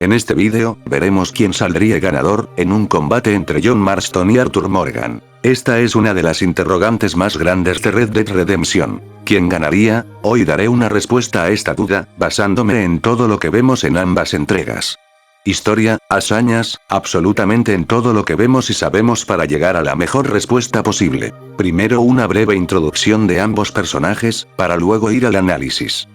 En este vídeo, veremos quién saldría ganador, en un combate entre John Marston y Arthur Morgan. Esta es una de las interrogantes más grandes de Red Dead Redemption. ¿Quién ganaría? Hoy daré una respuesta a esta duda, basándome en todo lo que vemos en ambas entregas. Historia, hazañas, absolutamente en todo lo que vemos y sabemos para llegar a la mejor respuesta posible. Primero una breve introducción de ambos personajes, para luego ir al análisis.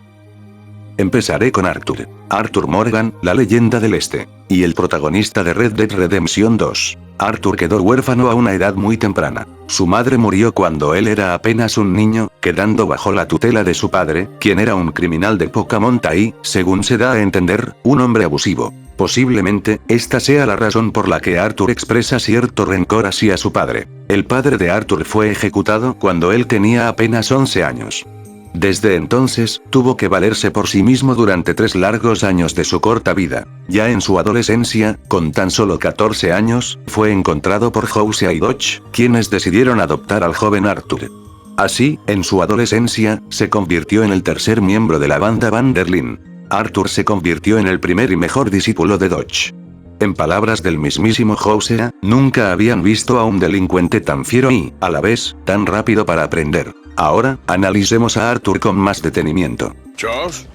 Empezaré con Arthur. Arthur Morgan, la leyenda del este, y el protagonista de Red Dead Redemption 2. Arthur quedó huérfano a una edad muy temprana. Su madre murió cuando él era apenas un niño, quedando bajo la tutela de su padre, quien era un criminal de poca monta y, según se da a entender, un hombre abusivo. Posiblemente, esta sea la razón por la que Arthur expresa cierto rencor hacia su padre. El padre de Arthur fue ejecutado cuando él tenía apenas 11 años. Desde entonces, tuvo que valerse por sí mismo durante 3 largos años de su corta vida. Ya en su adolescencia, con tan solo 14 años, fue encontrado por Hosea y Dodge, quienes decidieron adoptar al joven Arthur. Así, en su adolescencia, se convirtió en el tercer miembro de la banda Van der Linde. Arthur se convirtió en el primer y mejor discípulo de Dodge. En palabras del mismísimo Hosea, nunca habían visto a un delincuente tan fiero y, a la vez, tan rápido para aprender. Ahora, analicemos a Arthur con más detenimiento. Charles?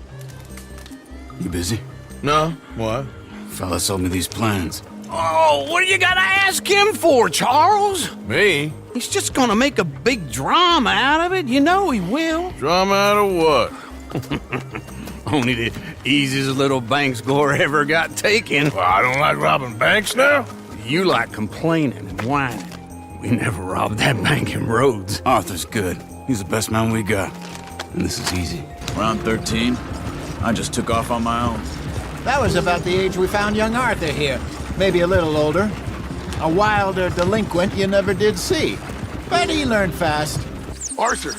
You busy? No, what? Fella sold me these plans. Oh, what do you gotta ask him for, Charles? Me? He's just gonna make a big drama out of it. You know he will. Drama out of what? Only the easiest little bank score ever got taken. Well, I don't like robbing banks now. You like complaining and whining. We never robbed that bank in Rhodes. Arthur's good. He's the best man we got. And this is easy. Around 13, I just took off on my own. That was about the age we found young Arthur here. Maybe a little older. A wilder delinquent you never did see. But he learned fast. Arthur!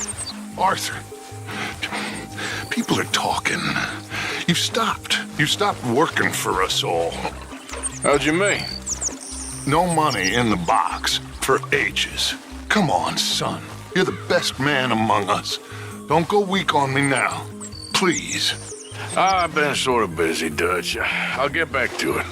People are talking. You've stopped. You stopped working for us all. How'd you mean? No money in the box for ages. Come on, son. You're the best man among us. Don't go weak on me now. Please. I've been sort of busy, Dutch. I'll get back to it.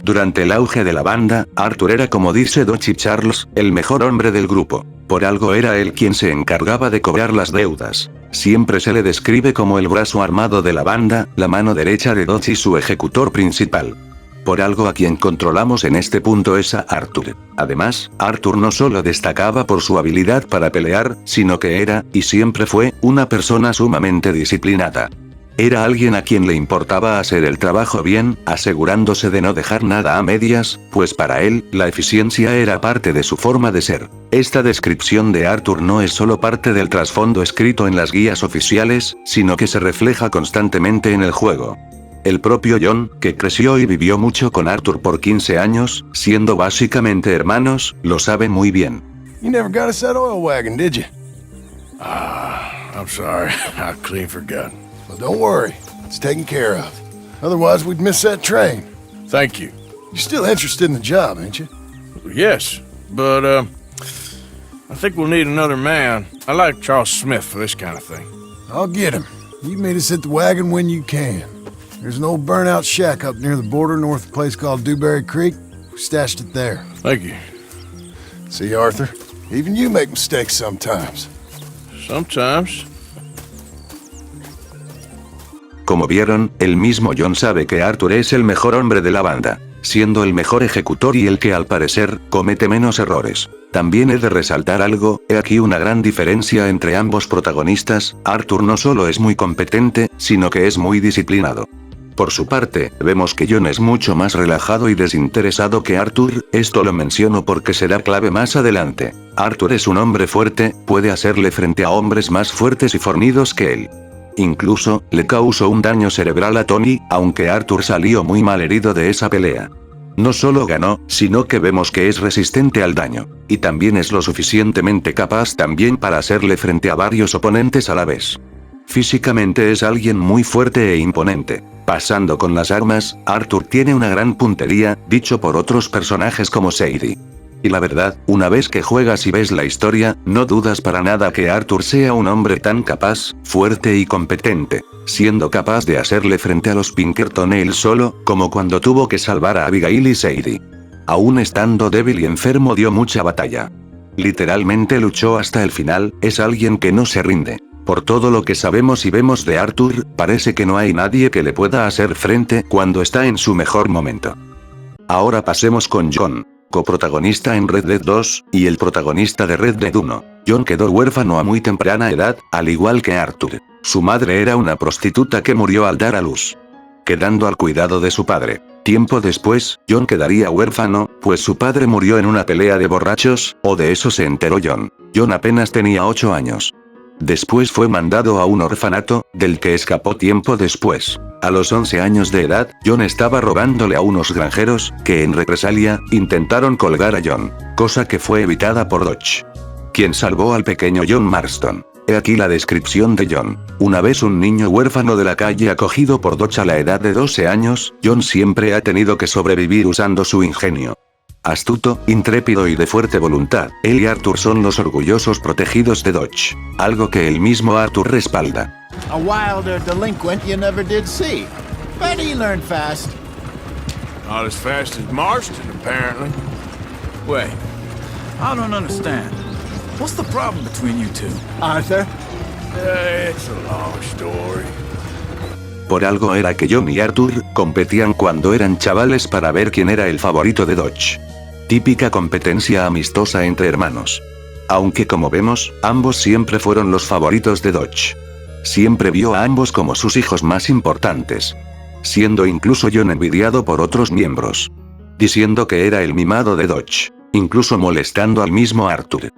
Durante el auge de la banda, Arthur era, como dice Dodge y Charles, el mejor hombre del grupo. Por algo era él quien se encargaba de cobrar las deudas. Siempre se le describe como el brazo armado de la banda, la mano derecha de Dodge y su ejecutor principal. Por algo a quien controlamos en este punto es a Arthur. Además, Arthur no solo destacaba por su habilidad para pelear, sino que era, y siempre fue, una persona sumamente disciplinada. Era alguien a quien le importaba hacer el trabajo bien, asegurándose de no dejar nada a medias, pues para él, la eficiencia era parte de su forma de ser. Esta descripción de Arthur no es solo parte del trasfondo escrito en las guías oficiales, sino que se refleja constantemente en el juego. El propio John, que creció y vivió mucho con Arthur por 15 años, siendo básicamente hermanos, lo sabe muy bien. You never got us that oil wagon, did you? I'm sorry. I clean forgot. Well, don't worry. It's taken care of. Otherwise, we'd miss that train. Thank you. You're still interested in the job, ain't you? Yes, but, I think we'll need another man. I like Charles Smith for this kind of thing. I'll get him. You meet us at the wagon when you can. There's an old burnout shack up near the border north of a place called Dewberry Creek. We stashed it there. Thank you. See, Arthur, even you make mistakes sometimes. Sometimes. Como vieron, el mismo John sabe que Arthur es el mejor hombre de la banda, siendo el mejor ejecutor y el que al parecer, comete menos errores. También he de resaltar algo, he aquí una gran diferencia entre ambos protagonistas. Arthur no solo es muy competente, sino que es muy disciplinado. Por su parte, vemos que John es mucho más relajado y desinteresado que Arthur, esto lo menciono porque será clave más adelante. Arthur es un hombre fuerte, puede hacerle frente a hombres más fuertes y fornidos que él. Incluso, le causó un daño cerebral a Tony, aunque Arthur salió muy mal herido de esa pelea. No solo ganó, sino que vemos que es resistente al daño, y también es lo suficientemente capaz también para hacerle frente a varios oponentes a la vez. Físicamente es alguien muy fuerte e imponente. Pasando con las armas, Arthur tiene una gran puntería, dicho por otros personajes como Sadie. Y la verdad, una vez que juegas y ves la historia, no dudas para nada que Arthur sea un hombre tan capaz, fuerte y competente, siendo capaz de hacerle frente a los Pinkerton él solo, como cuando tuvo que salvar a Abigail y Sadie. Aún estando débil y enfermo dio mucha batalla. Literalmente luchó hasta el final, es alguien que no se rinde. Por todo lo que sabemos y vemos de Arthur, parece que no hay nadie que le pueda hacer frente cuando está en su mejor momento. Ahora pasemos con John, coprotagonista en Red Dead 2, y el protagonista de Red Dead 1. John quedó huérfano a muy temprana edad, al igual que Arthur. Su madre era una prostituta que murió al dar a luz, quedando al cuidado de su padre. Tiempo después, John quedaría huérfano, pues su padre murió en una pelea de borrachos, o de eso se enteró John. John apenas tenía 8 años. Después fue mandado a un orfanato, del que escapó tiempo después. A los 11 años de edad, John estaba robándole a unos granjeros, que en represalia, intentaron colgar a John, cosa que fue evitada por Dodge, quien salvó al pequeño John Marston. He aquí la descripción de John. Una vez un niño huérfano de la calle acogido por Dodge a la edad de 12 años, John siempre ha tenido que sobrevivir usando su ingenio. Astuto, intrépido y de fuerte voluntad, él y Arthur son los orgullosos protegidos de Dodge, algo que el mismo Arthur respalda. A wilder delinquent you never did see. But he learned fast. Not as fast as Marston, apparently. Wait, I don't understand. What's the problem between you two? Arthur? It's a long story. Por algo era que John y Arthur competían cuando eran chavales para ver quién era el favorito de Dodge. Típica competencia amistosa entre hermanos. Aunque como vemos, ambos siempre fueron los favoritos de Dodge. Siempre vio a ambos como sus hijos más importantes, siendo incluso John envidiado por otros miembros, diciendo que era el mimado de Dodge, incluso molestando al mismo Arthur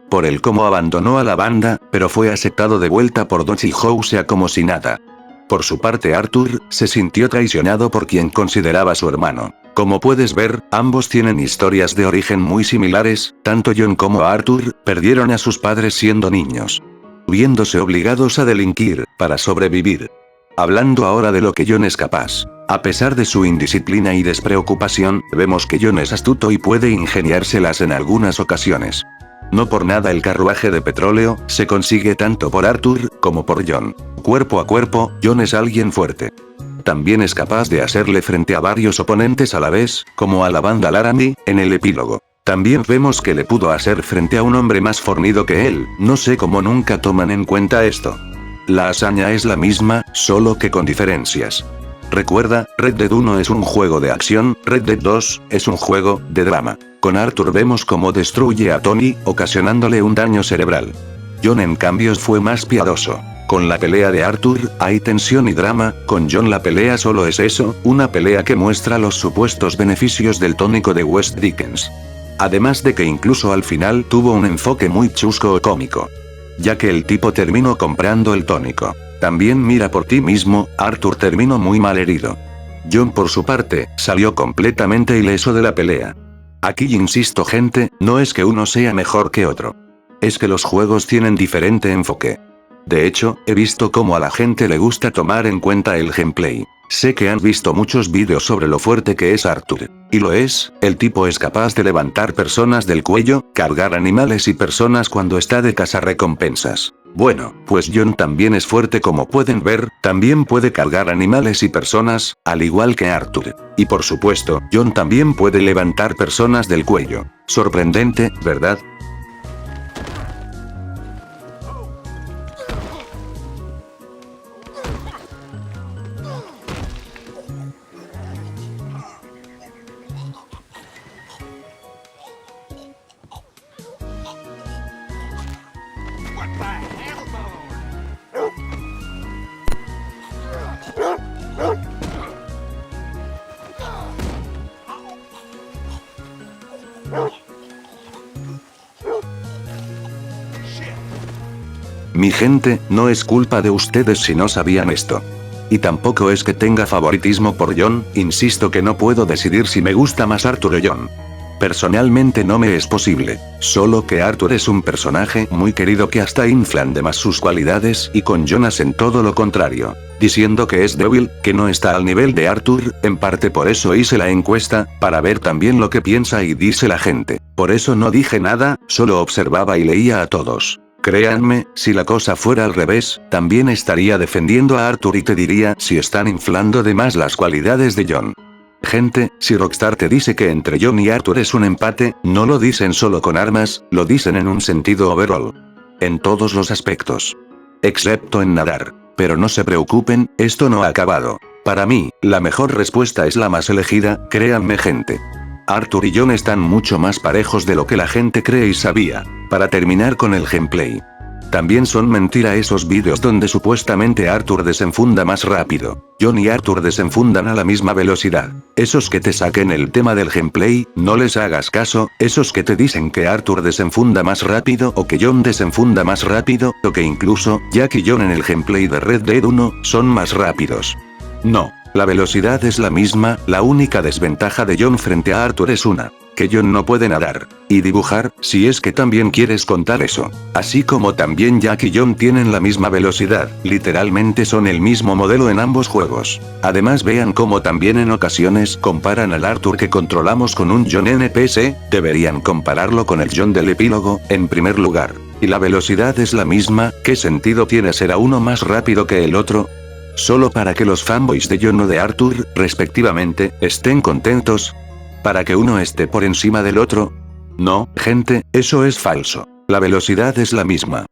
por el cómo abandonó a la banda, pero fue aceptado de vuelta por Dodge y Howe sea como si nada. Por su parte Arthur se sintió traicionado por quien consideraba su hermano. Como puedes ver, ambos tienen historias de origen muy similares, tanto John como Arthur perdieron a sus padres siendo niños, viéndose obligados a delinquir para sobrevivir. Hablando ahora de lo que John es capaz. A pesar de su indisciplina y despreocupación, vemos que John es astuto y puede ingeniárselas en algunas ocasiones. No por nada el carruaje de petróleo se consigue tanto por Arthur como por John. Cuerpo a cuerpo, John es alguien fuerte. También es capaz de hacerle frente a varios oponentes a la vez, como a la banda Laramie, en el epílogo. También vemos que le pudo hacer frente a un hombre más fornido que él, no sé cómo nunca toman en cuenta esto. La hazaña es la misma, solo que con diferencias. Recuerda, Red Dead 1 es un juego de acción, Red Dead 2 es un juego de drama. Con Arthur vemos cómo destruye a Tony, ocasionándole un daño cerebral. John en cambio fue más piadoso. Con la pelea de Arthur, hay tensión y drama, con John la pelea solo es eso, una pelea que muestra los supuestos beneficios del tónico de West Dickens. Además de que incluso al final tuvo un enfoque muy chusco o cómico, ya que el tipo terminó comprando el tónico. También mira por ti mismo, Arthur terminó muy mal herido. John por su parte, salió completamente ileso de la pelea. Aquí insisto gente, no es que uno sea mejor que otro. Es que los juegos tienen diferente enfoque. De hecho, he visto cómo a la gente le gusta tomar en cuenta el gameplay. Sé que han visto muchos vídeos sobre lo fuerte que es Arthur. Y lo es, el tipo es capaz de levantar personas del cuello, cargar animales y personas cuando está de cazarrecompensas. Bueno, pues John también es fuerte como pueden ver, también puede cargar animales y personas, al igual que Arthur. Y por supuesto, John también puede levantar personas del cuello. Sorprendente, ¿verdad? Mi gente, no es culpa de ustedes si no sabían esto. Y tampoco es que tenga favoritismo por John, insisto que no puedo decidir si me gusta más Arthur o John. Personalmente no me es posible. Solo que Arthur es un personaje muy querido que hasta inflan de más sus cualidades y con Jon hacen todo lo contrario. Diciendo que es débil, que no está al nivel de Arthur, en parte por eso hice la encuesta, para ver también lo que piensa y dice la gente. Por eso no dije nada, solo observaba y leía a todos. Créanme, si la cosa fuera al revés, también estaría defendiendo a Arthur y te diría si están inflando de más las cualidades de Jon. Gente, si Rockstar te dice que entre Jon y Arthur es un empate, no lo dicen solo con armas, lo dicen en un sentido overall. En todos los aspectos. Excepto en nadar. Pero no se preocupen, esto no ha acabado. Para mí, la mejor respuesta es la más elegida, créanme gente. Arthur y Jon están mucho más parejos de lo que la gente cree y sabía. Para terminar con el gameplay. También son mentira esos vídeos donde supuestamente Arthur desenfunda más rápido. Jon y Arthur desenfundan a la misma velocidad. Esos que te saquen el tema del gameplay, no les hagas caso, esos que te dicen que Arthur desenfunda más rápido o que Jon desenfunda más rápido, o que incluso, Jack y Jon en el gameplay de Red Dead 1, son más rápidos. No, la velocidad es la misma, la única desventaja de Jon frente a Arthur es una. Que Jon no puede nadar. Y dibujar, si es que también quieres contar eso. Así como también Jack y Jon tienen la misma velocidad, literalmente son el mismo modelo en ambos juegos. Además vean cómo también en ocasiones comparan al Arthur que controlamos con un Jon NPC, deberían compararlo con el Jon del epílogo, en primer lugar. Y la velocidad es la misma, ¿qué sentido tiene ser a uno más rápido que el otro? Solo para que los fanboys de Jon o de Arthur, respectivamente, estén contentos. ¿Para que uno esté por encima del otro? No, gente, eso es falso. La velocidad es la misma.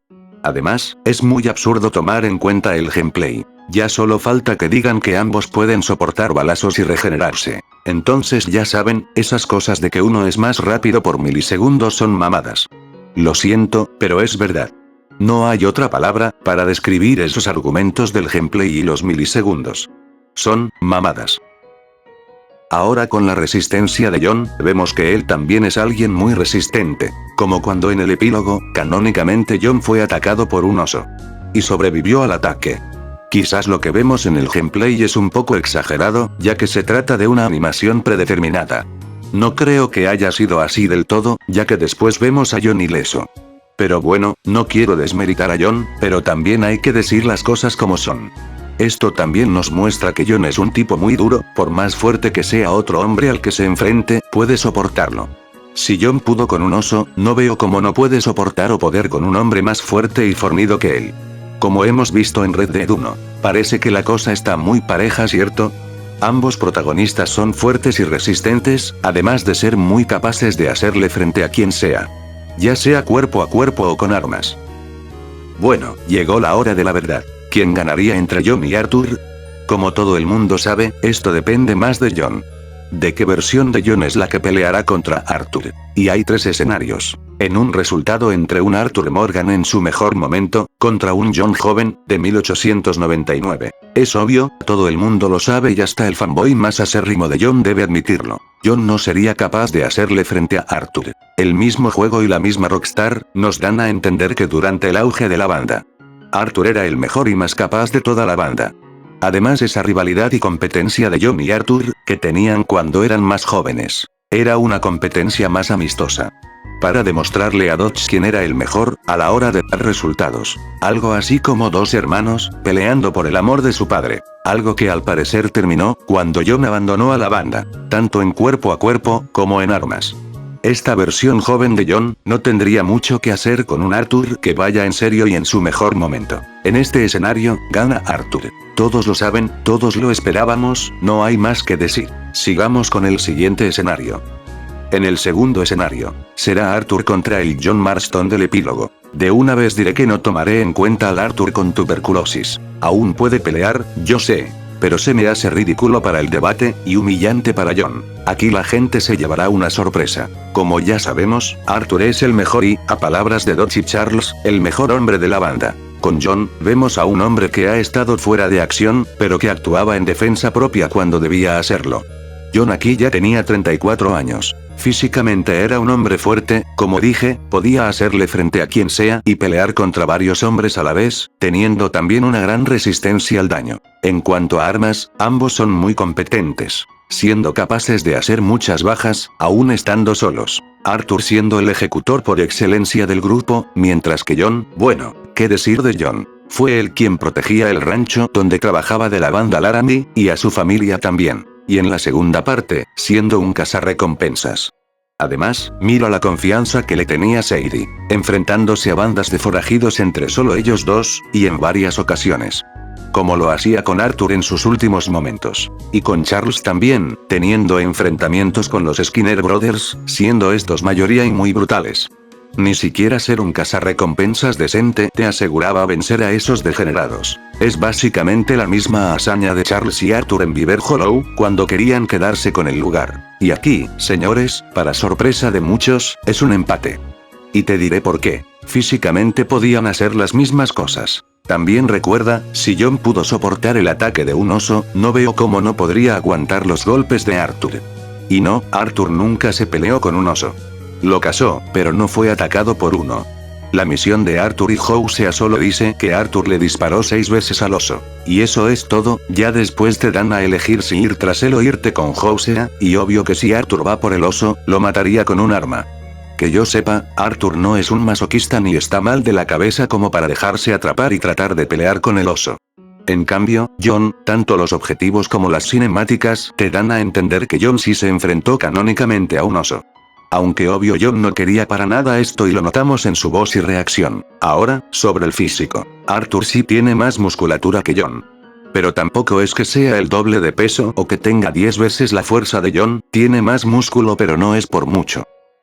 Además, es muy absurdo tomar en cuenta el gameplay. Ya solo falta que digan que ambos pueden soportar balazos y regenerarse. Entonces ya saben, esas cosas de que uno es más rápido por milisegundos son mamadas. Lo siento, pero es verdad. No hay otra palabra para describir esos argumentos del gameplay y los milisegundos. Son mamadas. Ahora con la resistencia de Jon, vemos que él también es alguien muy resistente. Como cuando en el epílogo, canónicamente Jon fue atacado por un oso. Y sobrevivió al ataque. Quizás lo que vemos en el gameplay es un poco exagerado, ya que se trata de una animación predeterminada. No creo que haya sido así del todo, ya que después vemos a Jon ileso. Pero bueno, no quiero desmeritar a Jon, pero también hay que decir las cosas como son. Esto también nos muestra que Jon es un tipo muy duro, por más fuerte que sea otro hombre al que se enfrente, puede soportarlo. Si Jon pudo con un oso, no veo cómo no puede soportar o poder con un hombre más fuerte y fornido que él. Como hemos visto en Red Dead 1, parece que la cosa está muy pareja, ¿cierto? Ambos protagonistas son fuertes y resistentes, además de ser muy capaces de hacerle frente a quien sea. Ya sea cuerpo a cuerpo o con armas. Bueno, llegó la hora de la verdad. ¿Quién ganaría entre Jon y Arthur? Como todo el mundo sabe, esto depende más de Jon. ¿De qué versión de Jon es la que peleará contra Arthur? Y hay 3 escenarios. En un resultado entre un Arthur Morgan en su mejor momento, contra un Jon joven, de 1899. Es obvio, todo el mundo lo sabe y hasta el fanboy más acérrimo de Jon debe admitirlo. Jon no sería capaz de hacerle frente a Arthur. El mismo juego y la misma Rockstar, nos dan a entender que durante el auge de la banda, Arthur era el mejor y más capaz de toda la banda. Además esa rivalidad y competencia de Jon y Arthur, que tenían cuando eran más jóvenes, era una competencia más amistosa. Para demostrarle a Dodge quién era el mejor, a la hora de dar resultados. Algo así como 2 hermanos, peleando por el amor de su padre. Algo que al parecer terminó, cuando Jon abandonó a la banda. Tanto en cuerpo a cuerpo, como en armas. Esta versión joven de Jon, no tendría mucho que hacer con un Arthur que vaya en serio y en su mejor momento. En este escenario, gana Arthur. Todos lo saben, todos lo esperábamos, no hay más que decir. Sigamos con el siguiente escenario. En el segundo escenario, será Arthur contra el Jon Marston del epílogo. De una vez diré que no tomaré en cuenta al Arthur con tuberculosis. Aún puede pelear, yo sé. Pero se me hace ridículo para el debate, y humillante para Jon. Aquí la gente se llevará una sorpresa. Como ya sabemos, Arthur es el mejor y, a palabras de Dodge y Charles, el mejor hombre de la banda. Con Jon, vemos a un hombre que ha estado fuera de acción, pero que actuaba en defensa propia cuando debía hacerlo. Jon aquí ya tenía 34 años. Físicamente era un hombre fuerte, como dije, podía hacerle frente a quien sea y pelear contra varios hombres a la vez, teniendo también una gran resistencia al daño. En cuanto a armas, ambos son muy competentes. siendo capaces de hacer muchas bajas, aún estando solos. Arthur siendo el ejecutor por excelencia del grupo, mientras que John, bueno, ¿qué decir de John? Fue él quien protegía el rancho donde trabajaba de la banda Laramie, y a su familia también. Y en la segunda parte, siendo un cazarrecompensas. Además, mira la confianza que le tenía Sadie, enfrentándose a bandas de forajidos entre solo ellos dos, y en varias ocasiones. Como lo hacía con Arthur en sus últimos momentos. Y con Charles también, teniendo enfrentamientos con los Skinner Brothers, siendo estos mayoría y muy brutales. Ni siquiera ser un cazarrecompensas decente te aseguraba vencer a esos degenerados. Es básicamente la misma hazaña de Charles y Arthur en Beaver Hollow, cuando querían quedarse con el lugar. Y aquí, señores, para sorpresa de muchos, es un empate. Y te diré por qué. Físicamente podían hacer las mismas cosas. También recuerda, si John pudo soportar el ataque de un oso, no veo cómo no podría aguantar los golpes de Arthur. Y no, Arthur nunca se peleó con un oso. Lo cazó, pero no fue atacado por uno. La misión de Arthur y Hosea solo dice que Arthur le disparó 6 veces al oso. Y eso es todo, ya después te dan a elegir si ir tras él o irte con Hosea, y obvio que si Arthur va por el oso, lo mataría con un arma. Que yo sepa, Arthur no es un masoquista ni está mal de la cabeza como para dejarse atrapar y tratar de pelear con el oso. En cambio, John, tanto los objetivos como las cinemáticas te dan a entender que John sí se enfrentó canónicamente a un oso. Aunque obvio John no quería para nada esto y lo notamos en su voz y reacción. Ahora, sobre el físico. Arthur sí tiene más musculatura que John. Pero tampoco es que sea el doble de peso o que tenga 10 veces la fuerza de John, tiene más músculo pero no es por mucho.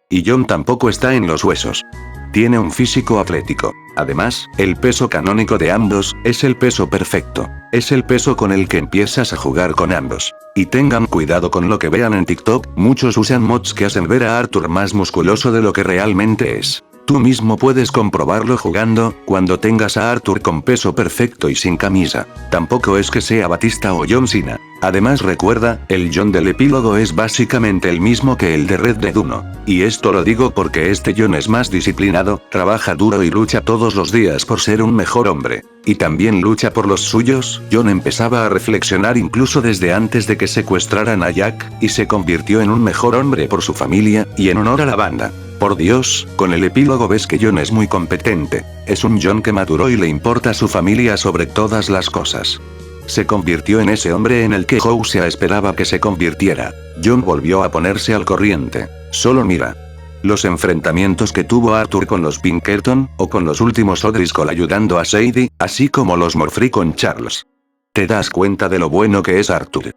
Y John tampoco está en los huesos. Tiene un físico atlético. Además, el peso canónico de ambos, es el peso perfecto. Es el peso con el que empiezas a jugar con ambos. Y tengan cuidado con lo que vean en TikTok, muchos usan mods que hacen ver a Arthur más musculoso de lo que realmente es. Tú mismo puedes comprobarlo jugando, cuando tengas a Arthur con peso perfecto y sin camisa. Tampoco es que sea Batista o John Cena. Además recuerda, el John del epílogo es básicamente el mismo que el de Red Dead 1. Y esto lo digo porque este John es más disciplinado, trabaja duro y lucha todos los días por ser un mejor hombre. Y también lucha por los suyos. John empezaba a reflexionar incluso desde antes de que secuestraran a Jack, y se convirtió en un mejor hombre por su familia, y en honor a la banda. Por Dios, con el epílogo ves que John es muy competente. Es un John que maduró y le importa su familia sobre todas las cosas. Se convirtió en ese hombre en el que Hosea esperaba que se convirtiera. John volvió a ponerse al corriente. Solo mira los enfrentamientos que tuvo Arthur con los Pinkerton, o con los últimos O'Driscoll ayudando a Sadie, así como los Morfree con Charles. Te das cuenta de lo bueno que es Arthur.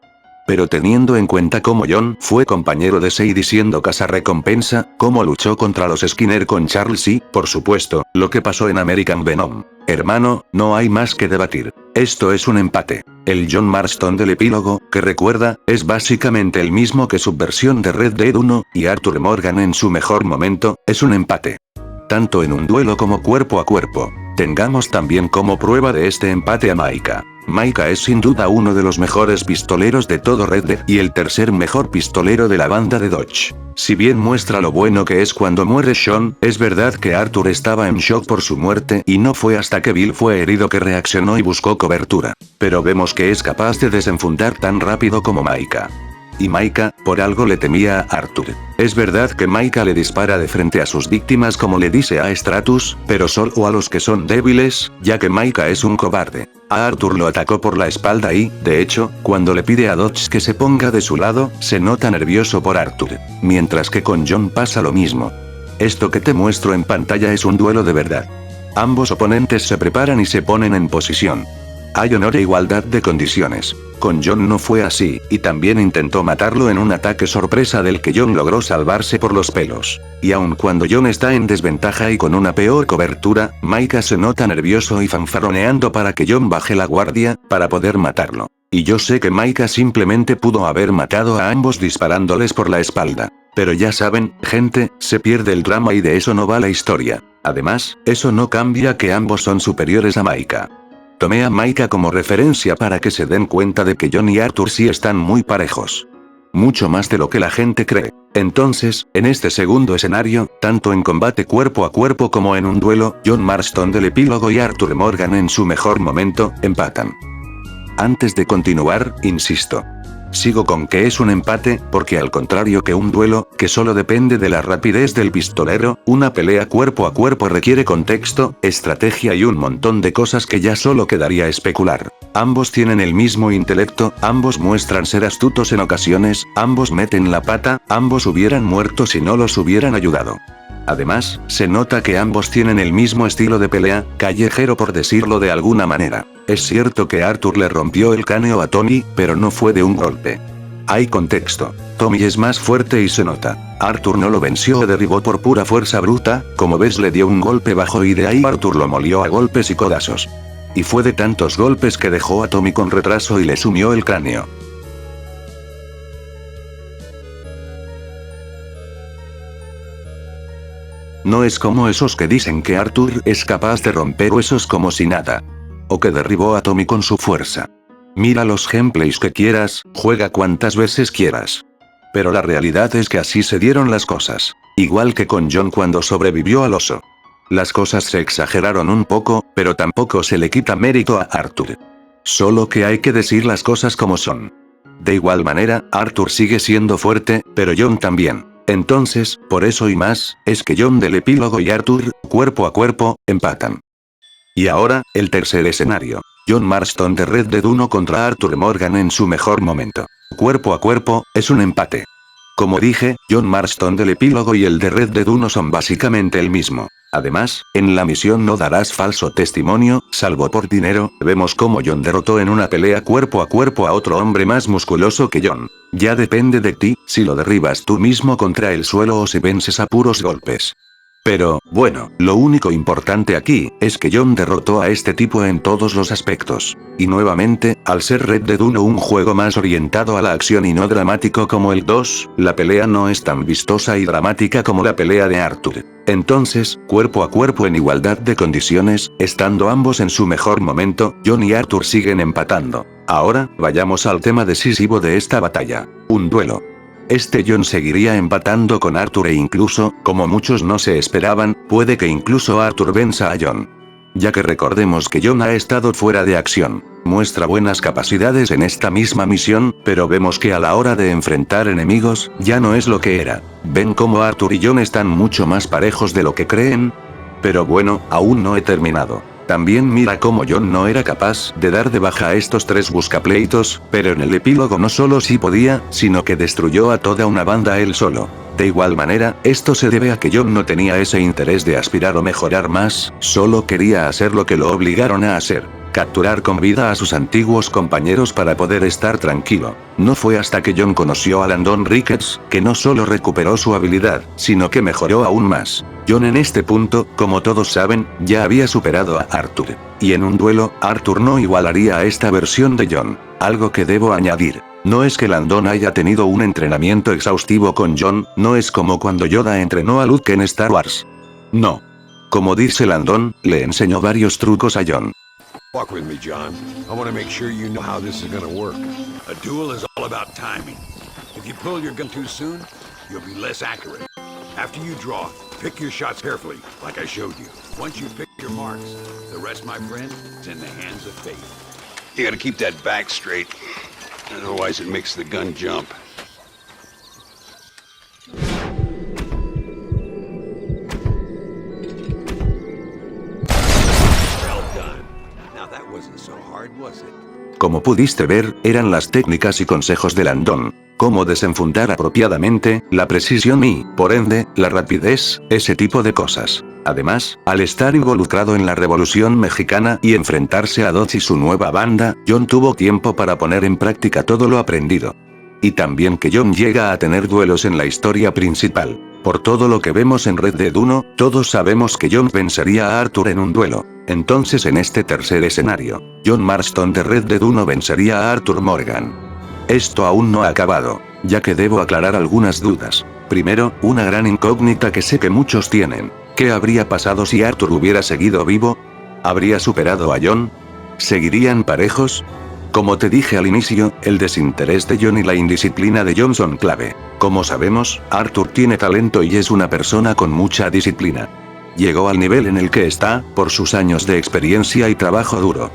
Pero teniendo en cuenta cómo John fue compañero de Sadie siendo cazarrecompensa, cómo luchó contra los Skinner con Charles y, por supuesto, lo que pasó en American Venom. Hermano, no hay más que debatir. Esto es un empate. El John Marston del epílogo, que recuerda, es básicamente el mismo que su versión de Red Dead 1, y Arthur Morgan en su mejor momento, es un empate. Tanto en un duelo como cuerpo a cuerpo. Tengamos también como prueba de este empate a Micah. Micah es sin duda uno de los mejores pistoleros de todo Red Dead y el tercer mejor pistolero de la banda de Dodge. Si bien muestra lo bueno que es cuando muere Sean, es verdad que Arthur estaba en shock por su muerte y no fue hasta que Bill fue herido que reaccionó y buscó cobertura. Pero vemos que es capaz de desenfundar tan rápido como Micah. Y Micah, por algo le temía a Arthur. Es verdad que Micah le dispara de frente a sus víctimas como le dice a Stratus, pero solo a los que son débiles, ya que Micah es un cobarde. A Arthur lo atacó por la espalda y, de hecho, cuando le pide a Dodge que se ponga de su lado, se nota nervioso por Arthur. Mientras que con John pasa lo mismo. Esto que te muestro en pantalla es un duelo de verdad. Ambos oponentes se preparan y se ponen en posición. Hay honor e igualdad de condiciones. Con John no fue así, y también intentó matarlo en un ataque sorpresa del que John logró salvarse por los pelos. Y aun cuando John está en desventaja y con una peor cobertura, Micah se nota nervioso y fanfarroneando para que John baje la guardia, para poder matarlo. Y yo sé que Micah simplemente pudo haber matado a ambos disparándoles por la espalda. Pero ya saben, gente, se pierde el drama y de eso no va la historia. Además, eso no cambia que ambos son superiores a Micah. Tomé a Micah como referencia para que se den cuenta de que John y Arthur sí están muy parejos. Mucho más de lo que la gente cree. Entonces, en este segundo escenario, tanto en combate cuerpo a cuerpo como en un duelo, John Marston del epílogo y Arthur Morgan en su mejor momento, empatan. Antes de continuar, insisto. Sigo con que es un empate, porque al contrario que un duelo, que solo depende de la rapidez del pistolero, una pelea cuerpo a cuerpo requiere contexto, estrategia y un montón de cosas que ya solo quedaría especular. Ambos tienen el mismo intelecto, ambos muestran ser astutos en ocasiones, ambos meten la pata, ambos hubieran muerto si no los hubieran ayudado. Además, se nota que ambos tienen el mismo estilo de pelea, callejero por decirlo de alguna manera. Es cierto que Arthur le rompió el cráneo a Tommy, pero no fue de un golpe. Hay contexto. Tommy es más fuerte y se nota. Arthur no lo venció o derribó por pura fuerza bruta, como ves le dio un golpe bajo y de ahí Arthur lo molió a golpes y codazos. Y fue de tantos golpes que dejó a Tommy con retraso y le sumió el cráneo. No es como esos que dicen que Arthur es capaz de romper huesos como si nada. O que derribó a Tommy con su fuerza. Mira los gameplays que quieras, juega cuantas veces quieras. Pero la realidad es que así se dieron las cosas. Igual que con Jon cuando sobrevivió al oso. Las cosas se exageraron un poco, pero tampoco se le quita mérito a Arthur. Solo que hay que decir las cosas como son. De igual manera, Arthur sigue siendo fuerte, pero Jon también. Entonces, por eso y más, es que Jon del epílogo y Arthur, cuerpo a cuerpo, empatan. Y ahora, el tercer escenario. Jon Marston de Red Dead 1 contra Arthur Morgan en su mejor momento. Cuerpo a cuerpo, es un empate. Como dije, Jon Marston del epílogo y el de Red Dead 1 son básicamente el mismo. Además, en la misión no darás falso testimonio, salvo por dinero, vemos cómo Jon derrotó en una pelea cuerpo a cuerpo a otro hombre más musculoso que Jon. Ya depende de ti, si lo derribas tú mismo contra el suelo o si vences a puros golpes. Pero, bueno, lo único importante aquí, es que Jon derrotó a este tipo en todos los aspectos. Y nuevamente, al ser Red Dead 1 un juego más orientado a la acción y no dramático como el 2, la pelea no es tan vistosa y dramática como la pelea de Arthur. Entonces, cuerpo a cuerpo en igualdad de condiciones, estando ambos en su mejor momento, Jon y Arthur siguen empatando. Ahora, vayamos al tema decisivo de esta batalla. Un duelo. Jon seguiría empatando con Arthur e incluso, como muchos no se esperaban, puede que incluso Arthur venza a Jon. Ya que recordemos que Jon ha estado fuera de acción. Muestra buenas capacidades en esta misma misión, pero vemos que a la hora de enfrentar enemigos, ya no es lo que era. ¿Ven cómo Arthur y Jon están mucho más parejos de lo que creen? Pero bueno, aún no he terminado. También mira cómo Jon no era capaz de dar de baja a estos tres buscapleitos, pero en el epílogo no solo sí podía, sino que destruyó a toda una banda él solo. De igual manera, esto se debe a que Jon no tenía ese interés de aspirar o mejorar más, solo quería hacer lo que lo obligaron a hacer. Capturar con vida a sus antiguos compañeros para poder estar tranquilo. No fue hasta que Jon conoció a Landon Ricketts, que no solo recuperó su habilidad, sino que mejoró aún más. Jon en este punto, como todos saben, ya había superado a Arthur. Y en un duelo, Arthur no igualaría a esta versión de Jon. Algo que debo añadir. No es que Landon haya tenido un entrenamiento exhaustivo con Jon, no es como cuando Yoda entrenó a Luke en Star Wars. No. Como dice Landon, le enseñó varios trucos a Jon. Walk with me, John. I want to make sure you know how this is going to work. A duel is all about timing. If you pull your gun too soon, you'll be less accurate. After you draw, pick your shots carefully, like I showed you. Once you pick your marks, the rest, my friend, is in the hands of fate. You got to keep that back straight, otherwise it makes the gun jump. Como pudiste ver, eran las técnicas y consejos de Landon. Cómo desenfundar apropiadamente, la precisión y, por ende, la rapidez, ese tipo de cosas. Además, al estar involucrado en la Revolución Mexicana y enfrentarse a Dodge y su nueva banda, Jon tuvo tiempo para poner en práctica todo lo aprendido. Y también que Jon llega a tener duelos en la historia principal. Por todo lo que vemos en Red Dead 1, todos sabemos que Jon vencería a Arthur en un duelo. Entonces en este tercer escenario, Jon Marston de Red Dead 1 vencería a Arthur Morgan. Esto aún no ha acabado, ya que debo aclarar algunas dudas. Primero, una gran incógnita que sé que muchos tienen. ¿Qué habría pasado si Arthur hubiera seguido vivo? ¿Habría superado a Jon? ¿Seguirían parejos? Como te dije al inicio, el desinterés de Jon y la indisciplina de Jon son clave. Como sabemos, Arthur tiene talento y es una persona con mucha disciplina. Llegó al nivel en el que está, por sus años de experiencia y trabajo duro.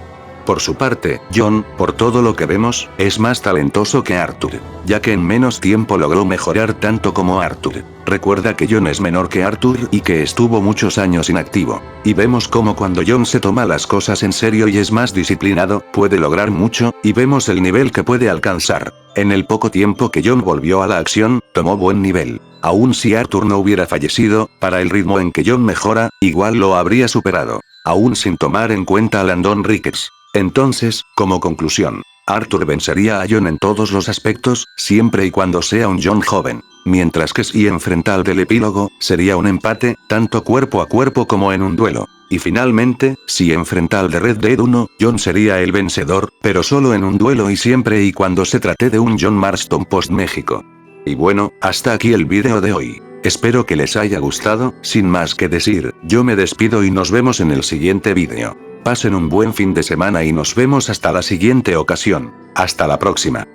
Por su parte, John, por todo lo que vemos, es más talentoso que Arthur, ya que en menos tiempo logró mejorar tanto como Arthur. Recuerda que John es menor que Arthur y que estuvo muchos años inactivo. Y vemos cómo cuando John se toma las cosas en serio y es más disciplinado, puede lograr mucho, y vemos el nivel que puede alcanzar. En el poco tiempo que John volvió a la acción, tomó buen nivel. Aún si Arthur no hubiera fallecido, para el ritmo en que John mejora, igual lo habría superado. Aún sin tomar en cuenta a Landon Ricketts. Entonces, como conclusión, Arthur vencería a John en todos los aspectos, siempre y cuando sea un John joven. Mientras que si enfrenta al del epílogo, sería un empate, tanto cuerpo a cuerpo como en un duelo. Y finalmente, si enfrenta al de Red Dead 1, John sería el vencedor, pero solo en un duelo y siempre y cuando se trate de un John Marston post-México. Y bueno, hasta aquí el vídeo de hoy. Espero que les haya gustado, sin más que decir, yo me despido y nos vemos en el siguiente vídeo. Pasen un buen fin de semana y nos vemos hasta la siguiente ocasión. Hasta la próxima.